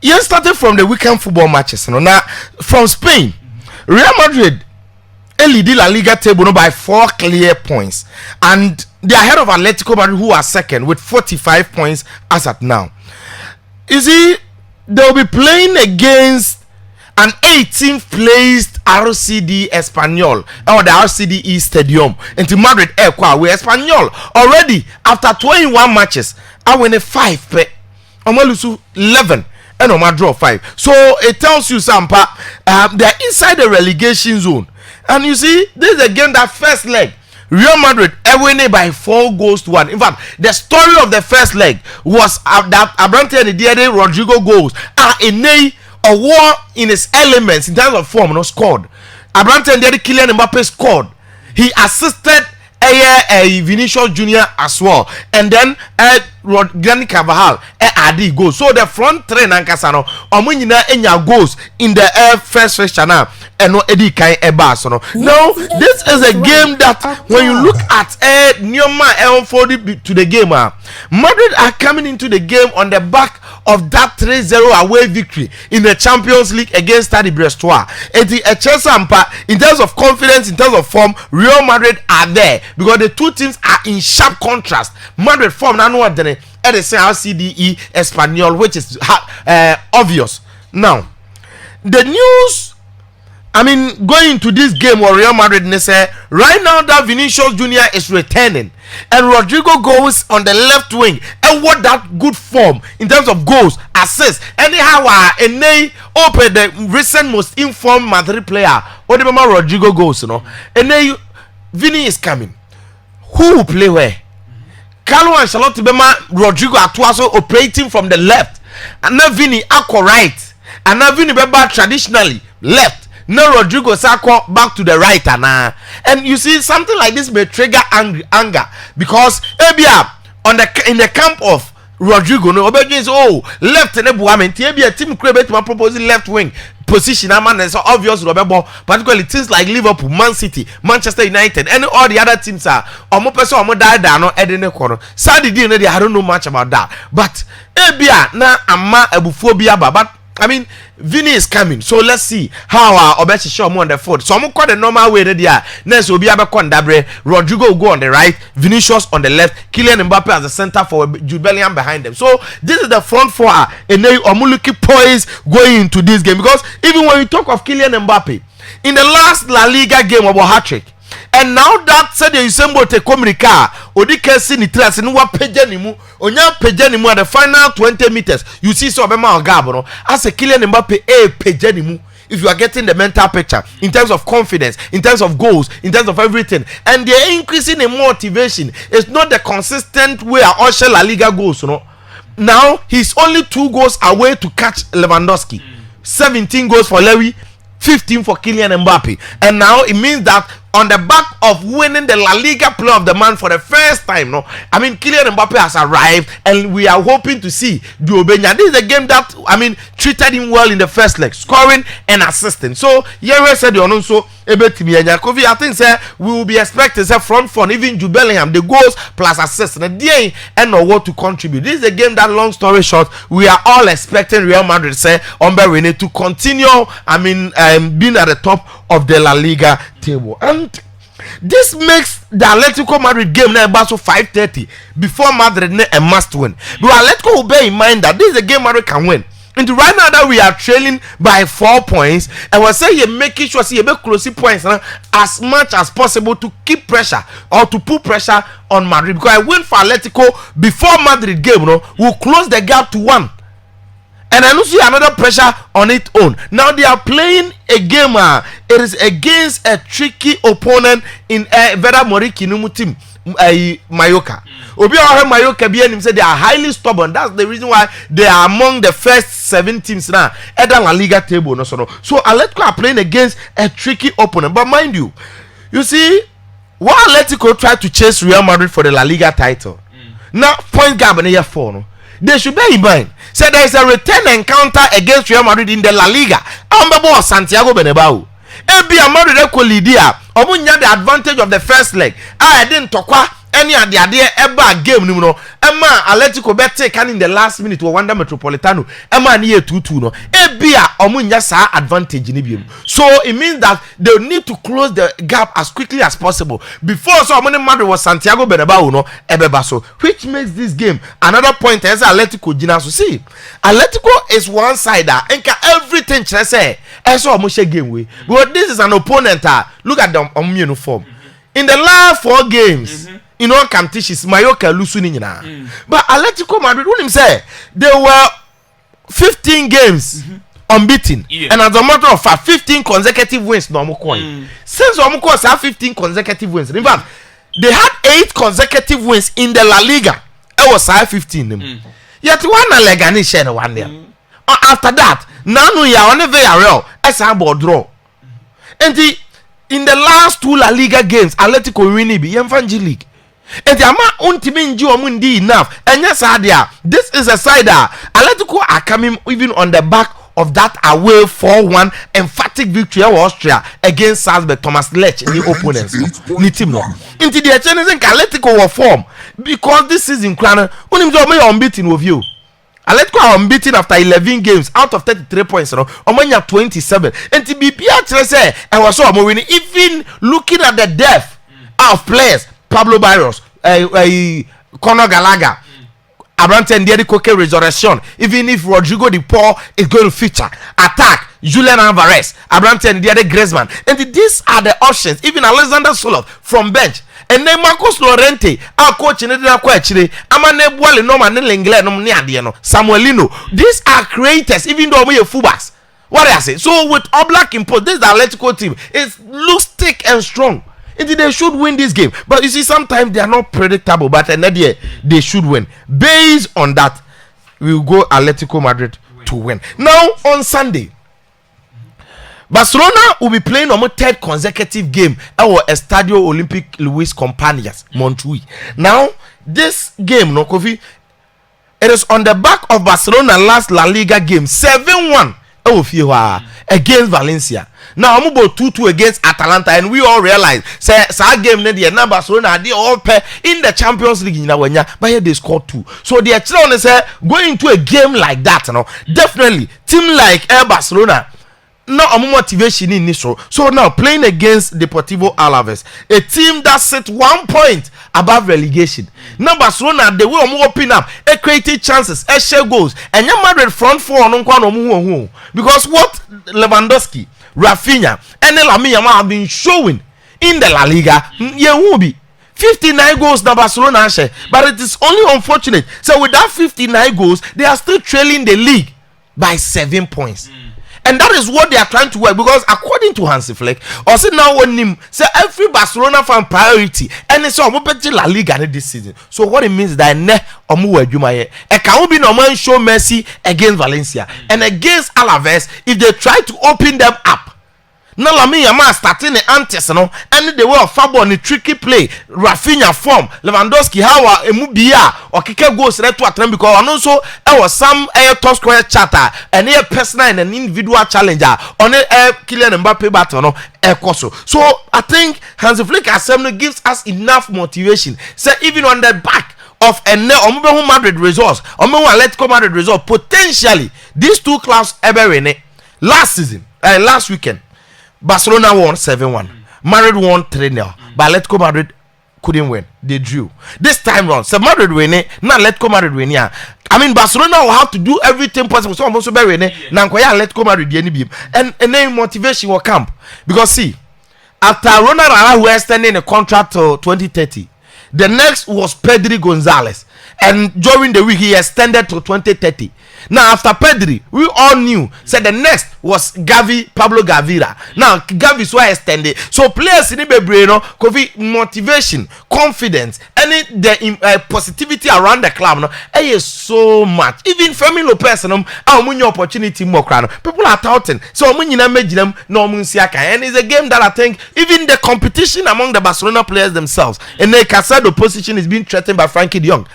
you started from the weekend football matches. Now, from Spain, Real Madrid lead La Liga table by 4 clear points. And they are ahead of Atletico Madrid, who are second with 45 points as at now. You see, they'll be playing against an 18th placed RCD Espanyol or the RCDE Stadium into Madrid where Espanyol already after 21 matches are winning 5 pe Omalusu 11 and Oma draw 5. So it tells you Sampa they're inside the relegation zone. And you see, this is a game that first leg Real Madrid winning by 4 goals to 1. In fact, the story of the first leg was that Abrante and Diede Rodrigo goals are a war in his elements in terms of form, scored. Abrante and Diede Kylian Mbappe scored. He assisted Vinicius Junior as well, and then Granny Carvajal Adi goals. So the front three nankasano omunyina enya goals in the first fixture now, and no Eddie Kai Ebasono. Now this is a game that when you look at Nyoma unfolded to the game, Madrid are coming into the game on the back of that 3-0 away victory in the Champions League against Stade Brestois. In terms of confidence, in terms of form, Real Madrid are there because the two teams are in sharp contrast. Madrid form now at the RCDE Espanyol, which is obvious. Now, the news, going into this game where Real Madrid say right now that Vinicius Junior is returning and Rodrigo goes on the left wing, and what that good form in terms of goals, assists, anyhow, and they open the recent most informed Madrid player, Odebama Rodrigo goes, and then Vini is coming. Who will play where? Carlo Ancelotti Bema Rodrigo Atuaso operating from the left, and now Vini Aqua right, and now Vini Beba traditionally left. Now Rodrigo Sako back to the right, and you see something like this may trigger anger because in the camp of Rodrigo, no, left and a team create proposing left wing position. It's obvious, particularly teams like Liverpool, Man City, Manchester United, and all the other teams are almost person Saturday, I don't know much about that, but na ama ebuphobia, but Vini is coming, so let's see how Obechi show on the foot. So I'm going the normal way there. Next will be Dabre, Rodrigo will go on the right, Vinicius on the left, Kylian Mbappe as the center for Jude Bellingham behind them. So this is the front four, and they are looking poised going into this game, because even when you talk of Kylian Mbappe in the last La Liga game about hat-trick, and now that said you sembo te communica odike si ni trans ni wa peja ni mu onya peja ni mu at the final 20 meters you see so obema ogabo no as a Kylian Mbappe peja ni mu. If you are getting the mental picture in terms of confidence, in terms of goals, in terms of everything, and they're increasing in motivation, it's not the consistent way Usher La Liga goes, Now he's only 2 goals away to catch Lewandowski. 17 goals for Lewy, 15 for Kylian Mbappe, and now it means that on the back of winning the La Liga Player of the Month for the first time, Kylian Mbappe has arrived, and we are hoping to see Diobenya. This is a game that treated him well in the first leg, scoring and assisting. So Yere said also I think we will be expecting front front, even Jude Bellingham, the goals plus assists, and the and know what to contribute. This is a game that, long story short, we are all expecting Real Madrid to continue being at the top of the La Liga table. And this makes the Atletico Madrid game now about 5:30 before Madrid a must win. But Atletico will bear in mind that this is a game Madrid can win. And right now that we are trailing by 4 points, and we're saying you're making sure you make close points as much as possible to keep pressure or to put pressure on Madrid, because I win for Atletico before Madrid game will close the gap to 1. And I don't see another pressure on its own. Now they are playing a game. It is against a tricky opponent in Vera Morikinumu team, Mallorca. Mallorca said they are highly stubborn. That's the reason why they are among the first 7 teams now at the La Liga table. So Atletico are playing against a tricky opponent. But mind you, see, while Atletico tried to chase Real Madrid for the La Liga title, now point gap in year 4. They should bear in mind. So there is a return encounter against Real Madrid in the La Liga. Santiago Bernabeu. Madrid equally there. The advantage of the first leg. I didn't talk any ade eba game no no ema Atletico bet can in the last minute or Wanda Metropolitano ema na 2-2 no ebia omunya sa advantage ni biem. So it means that they need to close the gap as quickly as possible before so Omani Madrid was Santiago Bernabeu no ebeba so, which makes this game another point as Atletico gina so. See, Atletico is one sider enka everything chese say eso omo game way, but this is an opponent. Look at them on uniform. In the last 4 games, you know, competitions, Mayoka Lusuni nyina. But Atletico Madrid, what him say, they were 15 games unbeaten, and as a matter of fact, 15 consecutive wins. No coin. Since Omukos have 15 consecutive wins, in fact, they had 8 consecutive wins in the La Liga. It was 15. Yet one Legani share one there. After that, nanu ya one very real. As a board draw, and in the last 2 La Liga games, Atletico win the Yemfanji League. And the amount untimin Mundi enough. And yes, this is a side that Atletico are coming even on the back of that away 4-1 emphatic victory of Austria against Salzburg. Thomas Lech, the opponents. Into the Chinese Atletico were form because this season, Unimjo unbeaten with you. Atletico are unbeaten after 11 games out of 33 points. Omanya 27. And to be say, I was so winning. Even looking at the depth of players, Pablo Barrios, Conor Gallagher, Abrante and Diego Coque Resurrection. Even if Rodrigo De Paul is going to feature, attack Julian Alvarez, Abrante and Diego Griezmann. And these are the options. Even Alexander Soloth from bench. And then Marcos Llorente, our coach in the Aquachile, Amane Boile, no man, no Samuelino. These are creators, even though we are fullbacks. What I say? So with Oblak import, this Atletico team, it looks thick and strong. Indeed, they should win this game. But you see, sometimes they are not predictable, but another they should win. Based on that, we will go Atletico Madrid to win. Now, on Sunday, Barcelona will be playing on a 3rd consecutive game at our Estadio Olympic Luis Companys, Montjuic. Now, this game, no Kofi, it is on the back of Barcelona last La Liga game, 7-1 against Valencia. Now, I'm about 2-2 against Atalanta, and we all realize, say, game now Barcelona, they all pair in the Champions League, but here they scored 2. So they are trying to say, going into a game like that, definitely, team like Barcelona, no motivation in this show. So now playing against Deportivo Alaves, a team that sits 1 point above relegation. Now Barcelona, they will open up, creating chances, share goals, and your Madrid front 4 because what Lewandowski, Rafinha, and Lamine Yamal have been showing in the La Liga, will be 59 goals now Barcelona share, but it is only unfortunate. So with that 59 goals, they are still trailing the league by 7 points. And that is what they are trying to work, because according to Hansi Flick, also now when him say every Barcelona fan priority, and it's all La Liga this season. So what it means is that it can be no man show mercy against Valencia and against Alaves if they try to open them up. Now Lamine Yamal starting the antes, and the way of Fabo on the tricky play, Rafinha form, Lewandowski how Emubia or Kike goes right to attempt, because and also there was some top square chatter and a personal and an individual challenger on a Kylian Mbappe battle So I think Hansi Flick assembly gives us enough motivation. So even on the back of a Madrid results, Atletico Madrid result, potentially these two clubs ever in it last season, last weekend. Barcelona won 7-1. Madrid won 3-0. But Atletico Madrid couldn't win. They drew. This time round, so Madrid win it. Now Atletico Madrid win it. I mean, Barcelona will have to do everything possible. So I'm also very win it. Now Atletico Madrid and then motivation will come. Because see, after Ronald Araujo extending a contract to 2030, the next was Pedri Gonzalez. And during the week, he extended to 2030. Now, after Pedri, we all knew. Said the next was Pablo Gavira. Now, Gavi so extended. So, players in the brain, motivation, confidence, and the positivity around the club, is so much. Even Femi Lopez, opportunity more crown. People are touting. So, and it's a game that I think even the competition among the Barcelona players themselves, and the Casado position is being threatened by Frankie de Jong.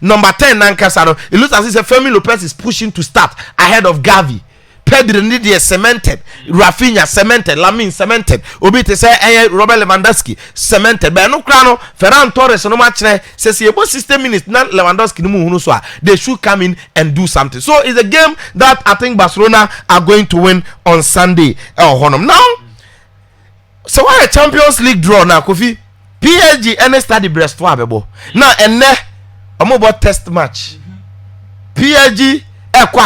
Number 10, Casado. It looks as if Femi Lopez is pushing to start ahead of Gavi. Pedri need the cemented, Rafinha cemented, Lamine cemented, Obi to say Robert Lewandowski cemented. But no crano, Ferran Torres no match says about 60 minutes, not Lewandowski no move so they should come in and do something. So it's a game that I think Barcelona are going to win on Sunday. Now, so why a Champions League draw now, Kofi? PSG and study Brest now and a mobile test match. PSG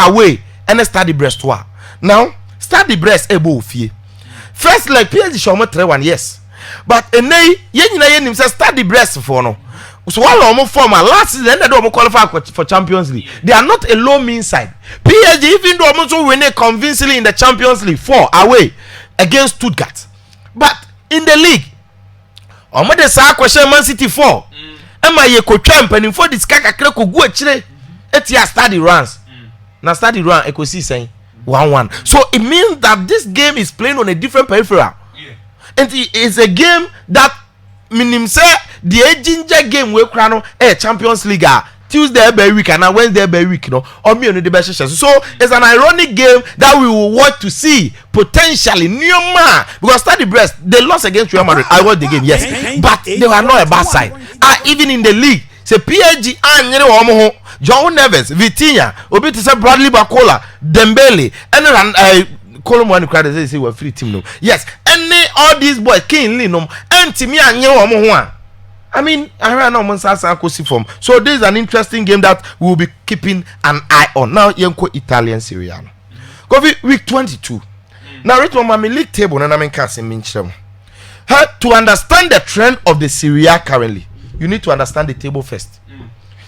away and study Brest now study Brest fie first like PSG show me 3-1 yes but enay yen say study Brest for no so while we form last season they don't qualify for Champions League. They are not a low mean side. PSG even though almost win it convincingly in the Champions League 4 away against Stuttgart, but in the league omo de sa question Man City 4 ema ye ko champion for this kaka kre ko gu akire etia study runs na study run e ko see saying 1-1. So it means that this game is playing on a different peripheral. And it is a game that meaning say the ginger game we crown Champions League Tuesday every week and Wednesday every week, or me on the best. So it's an ironic game that we will watch to see potentially Neymar, because study Brest they lost against Real Madrid. I watched the game, yes, but they were not a bad side. Even in the league, say PSG and John Neves, Vitinha, Obi to say Bradley Barcola, Dembele, and Colombo cried they say we're free team no. Yes, any all these boys King Linum and Timmy and I mean, I ran on form. So this is an interesting game that we will be keeping an eye on. Now, Yenko Italian Serie A. Week 22. Now, right on my league table, and I'm in Cassim Minchem. To understand the trend of the Serie A currently, you need to understand the table first.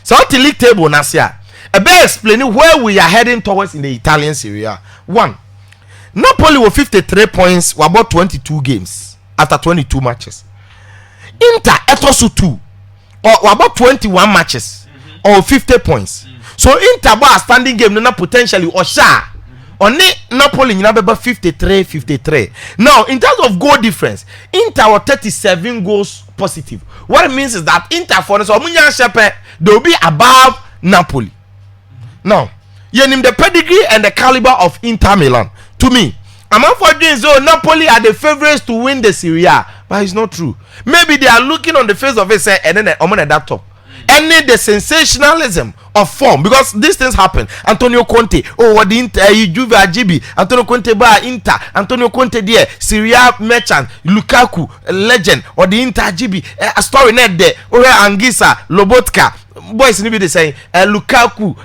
So, the league table, Nasia, a better explaining where we are heading towards in the Italian Serie A. 1. Napoli with 53 points, were about 22 games after 22 matches. Inter etosu 2 or about 21 matches or 50 points. So Inter ba standing game na potentially or sha oni Napoli nyina beba 53. Now in terms of goal difference, Inter were 37 goals positive. What it means is that Inter for so munya shepe they will be above Napoli. Now you name the pedigree and the caliber of Inter Milan. To me, I'm unfortunate so Napoli are the favorites to win the Serie A, but it's not true. Maybe they are looking on the face of it and then I'm on that top. Any the sensationalism of form, because these things happen. Antonio Conte, what the Inter, Juve Ajibi, Antonio Conte bar Inter, Antonio Conte there, Serie A merchant, Lukaku, a legend, or the Inter Ajibi, a story net there, or Angisa, Lobotka. Boys need be saying Lukaku,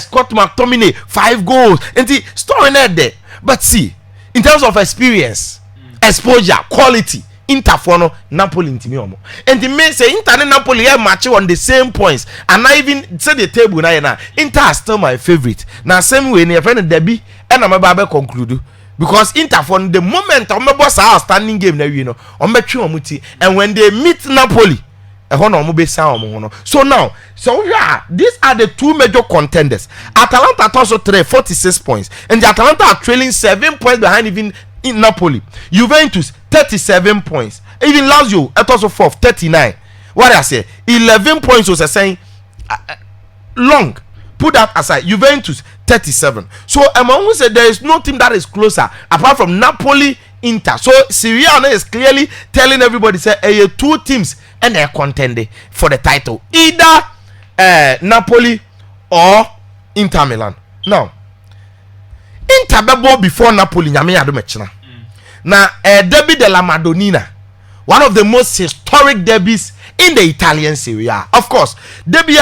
Scott McTominay, 5 goals, and the story net there. But see, in terms of experience, exposure, quality, Inter for no Napoli intimi. And the men say Inter and Napoli are matching on the same points. And I even say the table now. Inter is still my favorite. Now same way near friend Derby and I'm about to conclude. Because Inter for the moment I'm about to standing game now, you know, and when they meet Napoli, so now, these are the two major contenders. Atalanta also 46 points, and the Atalanta are trailing 7 points behind even in Napoli. Juventus 37 points, even Lazio at also 4th 39. What I say 11 points was saying long. Put that aside. Juventus 37. So among us there is no team that is closer apart from Napoli, Inter. So Serie A is clearly telling everybody say two teams and they're contending for the title, either Napoli or Inter Milan. Now Inter bebo before Napoli nyame ado mechina. Now Derby della Madonnina, one of the most historic derbies in the Italian Serie A. Of course, Derby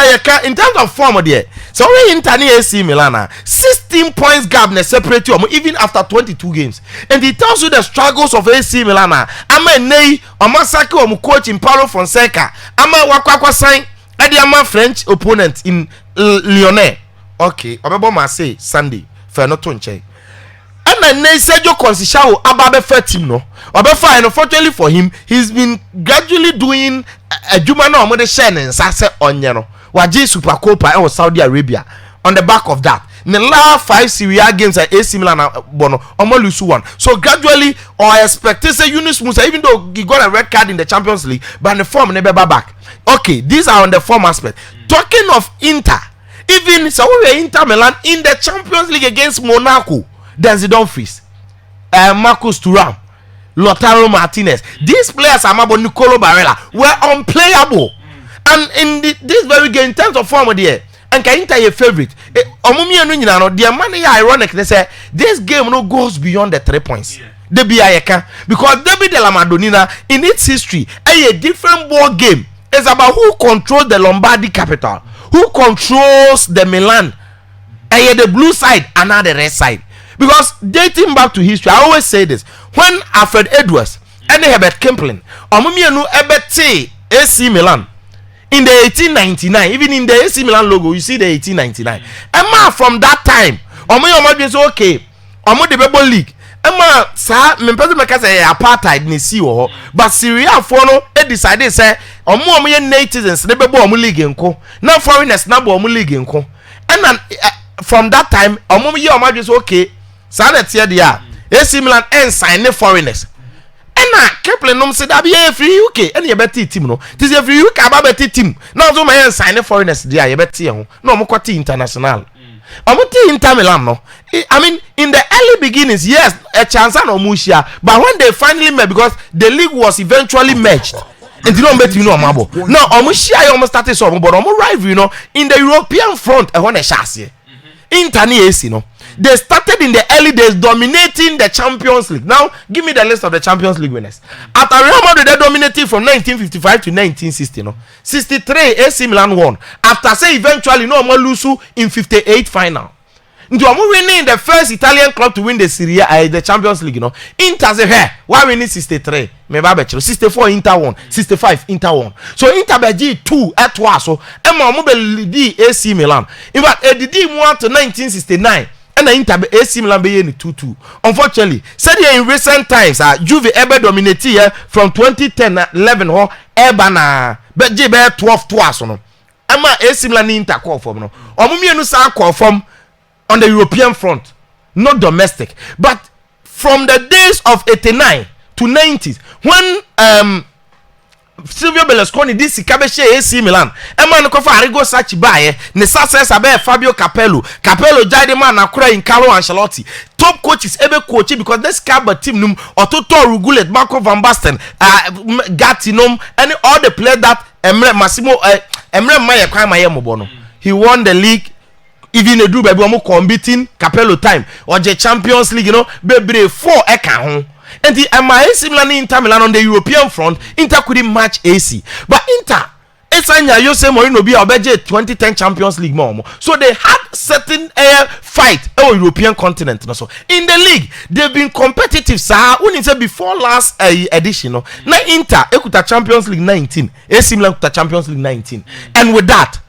in terms of form there. So we Inter ni AC Milan 16 points gap ne separate you even after 22 games. And it tells you the struggles of AC Milan. Ama nei omasaki omu coach in Paulo Fonseca. Ama wakwakwa sign ama French opponent in Lyonnais. Okay, obebo Marseille Sunday. Fair not to check. And then Sergio Conceição ababe fair team no. Obefa and unfortunately for him, he's been gradually doing a jumano amode share and sase onyeno. Waji Super Copa and Saudi Arabia. On the back of that, in the last 5 Serie A games at AC Milan Bono, Omo lose 1. So gradually, I expect to say Yunus Musa, even though he got a red card in the Champions League, but in the form never back. Okay, these are on the form aspect. Talking of Inter, even so we Inter Milan in the Champions League against Monaco, Denzel Dumfries, Marcus Thuram, Lautaro Martinez. These players are about Nicolo Barella were unplayable. And in this very game, in terms of form, there, and can Inter your favorite? Their money ironic. They say this game no goes beyond the 3 points. They be because Derby de la Madonnina in its history a different ball game. It's about who controls the Lombardy capital, who controls the Milan, and the blue side and now the red side. Because dating back to history, I always say this: when Alfred Edwards and Herbert Kempling, Omumienu Ebete AC Milan in the 1899, even in the AC Milan logo, you see the 1899. Emma from that time, Omumienu say okay, Omu the Bebo League. Emma sa me pese me ka say apartheid ni si wo, but Serie A for no e decide say omo ye natives ne bebo omo league nko, na foreigners na bo omo league nko. And from that time omo ye omo adwe say okay, sa na tie dia AC Milan and sign foreigners. And Kepler nom say that be free UK and ye better team no. This is free UK aba better team. Now so my sign foreigners dia ye better ho. No omo kwati international. Inter Milan no. I mean, in the early beginnings, yes, a chance and Omushia, but when they finally met, because the league was eventually merged, and you don't bet you know Mabo. No, Omushia almost started so, but Omu rival, you know, in the European front, I want a chassis. Inter ni AC, no. They started in the early days dominating the Champions League. Now, give me the list of the Champions League winners. After Real Madrid, they dominated from 1955 to 1960. No, 63 AC Milan won. After say eventually, no more lose in 58 final. Into winning the first Italian club to win the Serie A, the Champions League. You know, Inter say, hey, why winning 63? Me babe 64 Inter won, 65 Inter won. So Inter be 2 at twice. So Emma mo be lead AC Milan. In fact, it did more to 1969. And the Inter AC Milan be 2-2. Unfortunately, said in recent times, Juve ever dominated here from 2010-11 ho ever na but be 12 twice no. Emma AC Milan Inter call form no. Omumienu sa call form on the European front, not domestic. But from the days of 89 to 90s, when Silvio Berlusconi did Sikabeshe AC Milan, Emma Kofa Arrigo Sachi Baye, Nesasa Sabe Fabio Capello Jade Man Akura in Carlo Ancelotti. Top coaches ever coach because this Cabba team num or Toto Rugulet, Marco Van Basten, Gatinum, and all the players that Emre Massimo Emre Maya Kwamaye Mobono. He won the league. Even a do baby competing Capello time or the Champions League, you know, baby 4 eka hon. And the AC Milan Inter Milan on the European front, Inter couldn't match AC. But Inter, it's a Jose Mourinho be a 2010 Champions League more. So they had certain fight on European continent. So in the league, they've been competitive. Sir, when it said before last edition, now Inter ekuta Champions League 19, AC Milan ekuta Champions League 19, and with that.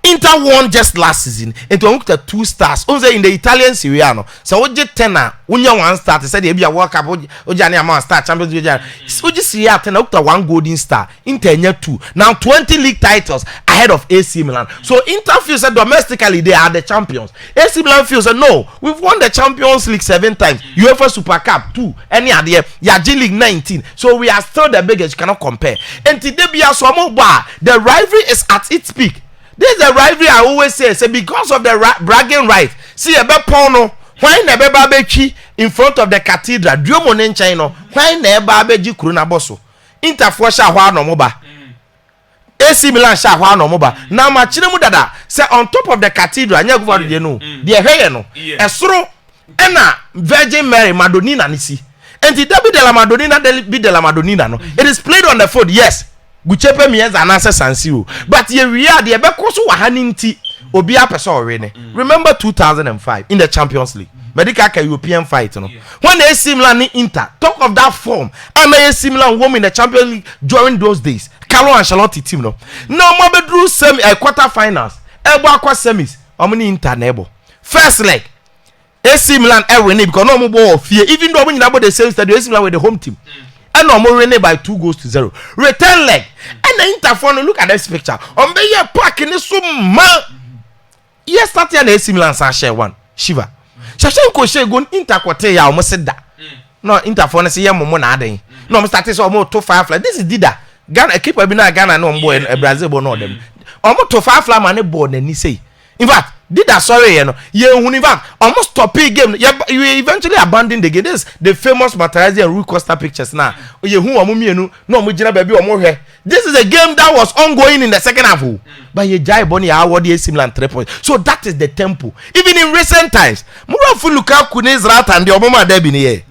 Inter won just last season and to look at 2 stars. Also in the Italian Serie A no. So we just 10 unya 1 star to say they be a World Cup ojani amount star Champions League. So just Serie A 10 look at 1 golden star. Inter 2. Now 20 league titles ahead of AC Milan. So Inter feels that domestically they are the champions. AC Milan feels that no, we've won the Champions League 7 times. UEFA Super Cup 2. Any idea? Yaji League 19. So we are still the biggest. You cannot compare. And today be a Somo bar. The rivalry is at its peak. This is the rivalry I always say because of the bragging right. See a be porno. Why never babechi in front of the cathedral? Duomo nenchaino. Why never babeji kuruna boso? Inter for sha no moba. AC Milan sha no moba. Now machine mu dada say on top of the cathedral. Nya go for the no. The heye no. Esro ena Virgin Mary Madonnina nisi. And the Derby de la Madonnina Derby de la Madonnina no. It is played on the field, yes. Guchepe miens anase Sansiro. But ye we are the Ebekoso Wahaninti Obia Peso Rene. Remember 2005 in the Champions League. Medical European fight, no. When they similar Inter, talk of that form, and they similar woman in the Champions League during those days. Carlo Ancelotti team, no. No more drew semi quarterfinals. Elbow semis. How many Inter nebo? First leg. AC Milan win because no more ball fear. Even though when you know the same stadium, AC Milan with the home team. And no more by 2-0. Return leg. And the Inter for look at this picture. On the year park in the summer. Yes, start here AC Milan share one. Shiva. Shashenko share gun Inter quarter ya almost said that. No Inter for say momo na aden. No me start so almost to Firefly. This is Dida. Ghana keep be na Ghana no boy Brazil bo no them. Almost to Firefly man board na ni say. In fact, did that sorry, in fact, almost stop a game. You eventually abandon the game. This the famous Materazzi and Rui Costa pictures now. This is a game that was ongoing in the second half. But you Jai Bonnie award AC Milan 3 points. So that is the tempo. Even in recent times, Murafu Lukaku Nezrat and the Milan Derby here.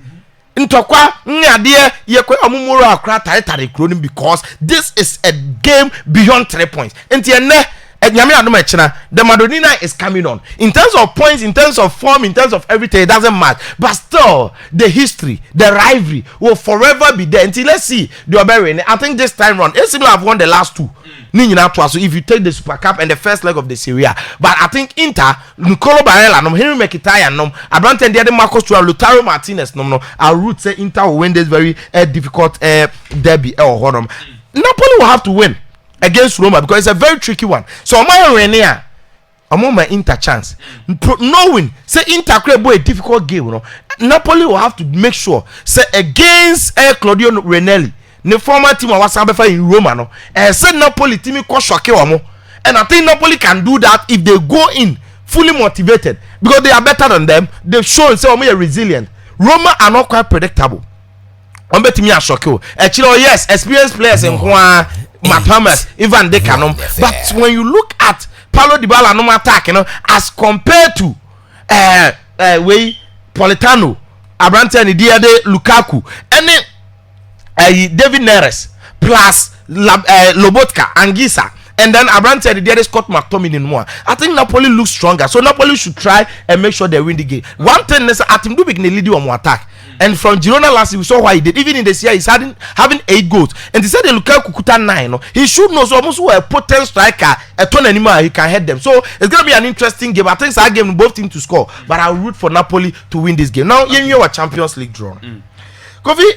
Ntokwa nyade yekwe amumuro akra tare kronim because this is a game beyond 3 points. Enti ene the Madonina is coming on in terms of points, in terms of form, in terms of everything. It doesn't matter, but still the history, the rivalry will forever be there until let's see the Obere. I think this time round AC Milan have won the last two. So if you take the Super Cup and the first leg of the Serie A, but I think Inter, Nicolo Barella, Henry Mkhitaryan, Abrante and the other Marcos Thuram, Lautaro Martinez, I would say Inter will win this very difficult derby or Napoli will have to win against Roma because it's a very tricky one. So I'm my Inter chance. Knowing say Inter could be a difficult game, Napoli will have to make sure say against Claudio Ranieri, the former team of Wasabefa in Roma, say Napoli team ko shock and I think Napoli can do that if they go in fully motivated because they are better than them. They've shown say are resilient. Roma are not quite predictable. I'm betting me a shock you. Actually, yes, experienced players in Thomas, Ivan De Canon. But when you look at Paulo Dybala no attack, as compared to Politano, Abrante and Diade Lukaku, and David Neres plus Lobotka and Gisa, and then Abrante and Diade Scott McTominay more. I think Napoli looks stronger, so Napoli should try and make sure they win the game. One thing is at him do big lead you on more attack. And from Girona last year, we saw why he did. Even in this year, he's having 8 goals. And he said the Lukaku kuta 9. He should know so almost a potent striker, a ton animal, he can head them. So it's gonna be an interesting game. I think it's a game both teams to score. But I'll root for Napoli to win this game. Now, you are Champions League draw. Kofi,